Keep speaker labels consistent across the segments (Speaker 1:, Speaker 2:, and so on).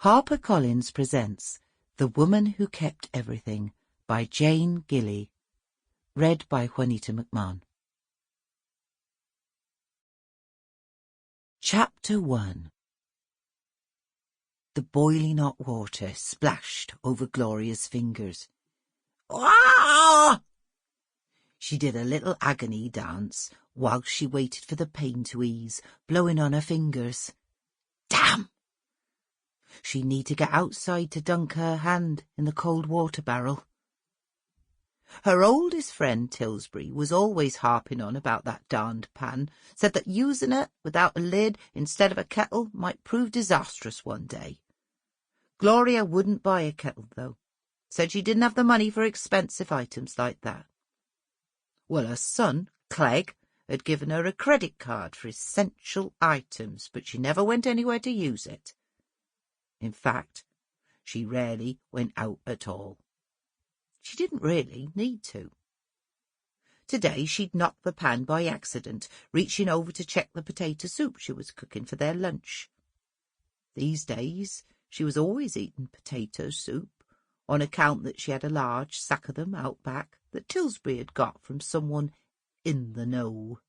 Speaker 1: HarperCollins presents The Woman Who Kept Everything by Jane Gilley. Read by Juanita Mcmahon. Chapter 1. The boiling hot water splashed over Gloria's fingers. Ah! She did a little agony dance while she waited for the pain to ease, blowing on her fingers. Damn! She'd need to get outside to dunk her hand in the cold water barrel. Her oldest friend, Tilsbury, was always harping on about that darned pan, said that using it without a lid instead of a kettle might prove disastrous one day. Gloria wouldn't buy a kettle, though. Said she didn't have the money for expensive items like that. Well, her son, Clegg, had given her a credit card for essential items, but she never went anywhere to use it. In fact, she rarely went out at all. She didn't really need to. Today she'd knocked the pan by accident, reaching over to check the potato soup she was cooking for their lunch. These days she was always eating potato soup, on account that she had a large sack of them out back that Tilsbury had got from someone in the know.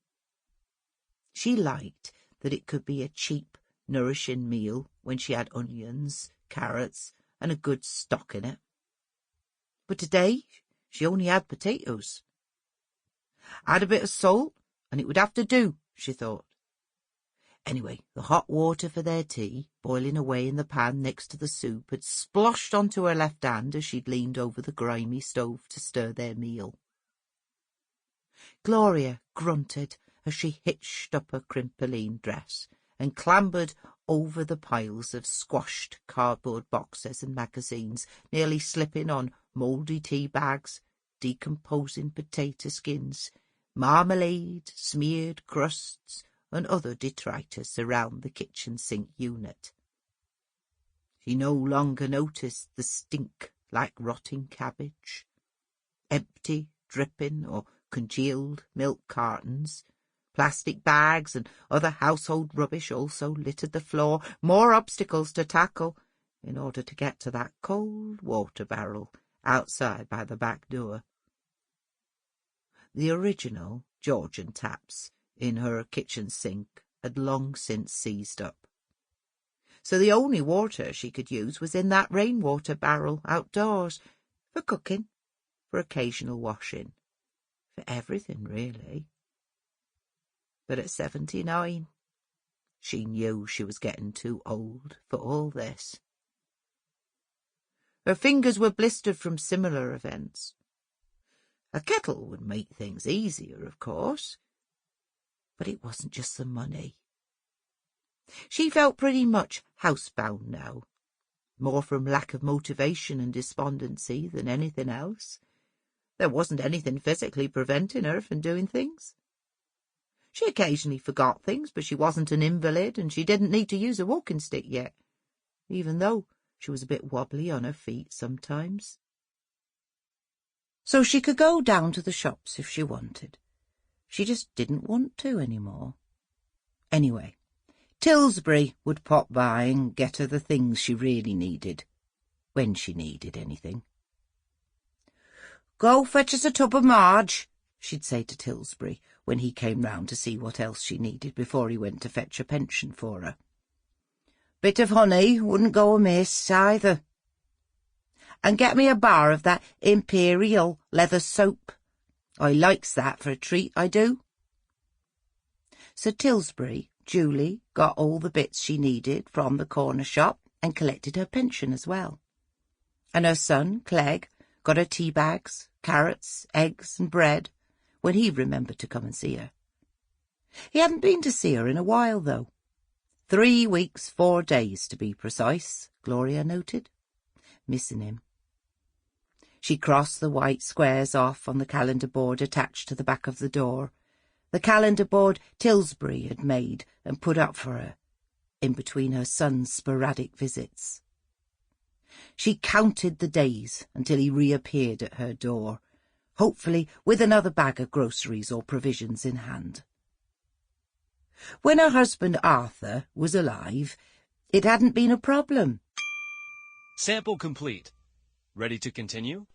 Speaker 1: She liked that it could be a cheap, nourishing meal when she had onions, carrots, and a good stock in it. But today she only had potatoes. Add a bit of salt, and it would have to do, she thought. Anyway, the hot water for their tea, boiling away in the pan next to the soup, had sploshed onto her left hand as she'd leaned over the grimy stove to stir their meal. Gloria grunted as she hitched up her crimpoline dress and clambered over the piles of squashed cardboard boxes and magazines, nearly slipping on mouldy tea bags, decomposing potato skins, marmalade, smeared crusts, and other detritus around the kitchen sink unit. She no longer noticed the stink like rotting cabbage. Empty, dripping, or congealed milk cartons, plastic bags and other household rubbish also littered the floor, more obstacles to tackle in order to get to that cold water barrel outside by the back door. The original Georgian taps in her kitchen sink had long since seized up, so the only water she could use was in that rainwater barrel outdoors, for cooking, for occasional washing, for everything really. But at 79, she knew she was getting too old for all this. Her fingers were blistered from similar events. A kettle would make things easier, of course, but it wasn't just the money. She felt pretty much housebound now, more from lack of motivation and despondency than anything else. There wasn't anything physically preventing her from doing things. She occasionally forgot things, but she wasn't an invalid, and she didn't need to use a walking stick yet, even though she was a bit wobbly on her feet sometimes. So she could go down to the shops if she wanted. She just didn't want to anymore. Anyway, Tilsbury would pop by and get her the things she really needed, when she needed anything. "Go fetch us a tub of marge," she'd say to Tilsbury when he came round to see what else she needed before he went to fetch a pension for her. "Bit of honey wouldn't go amiss, either. And get me a bar of that imperial leather soap. I likes that for a treat, I do." So Tilsbury duly got all the bits she needed from the corner shop and collected her pension as well. And her son, Clegg, got her tea bags, carrots, eggs and bread when he remembered to come and see her. He hadn't been to see her in a while, though. 3 weeks, 4 days to be precise, Gloria noted. Missing him. She crossed the white squares off on the calendar board attached to the back of the door, the calendar board Tilsbury had made and put up for her, in between her son's sporadic visits. She counted the days until he reappeared at her door, hopefully with another bag of groceries or provisions in hand. When her husband Arthur was alive, it hadn't been a problem.
Speaker 2: Sample complete. Ready to continue?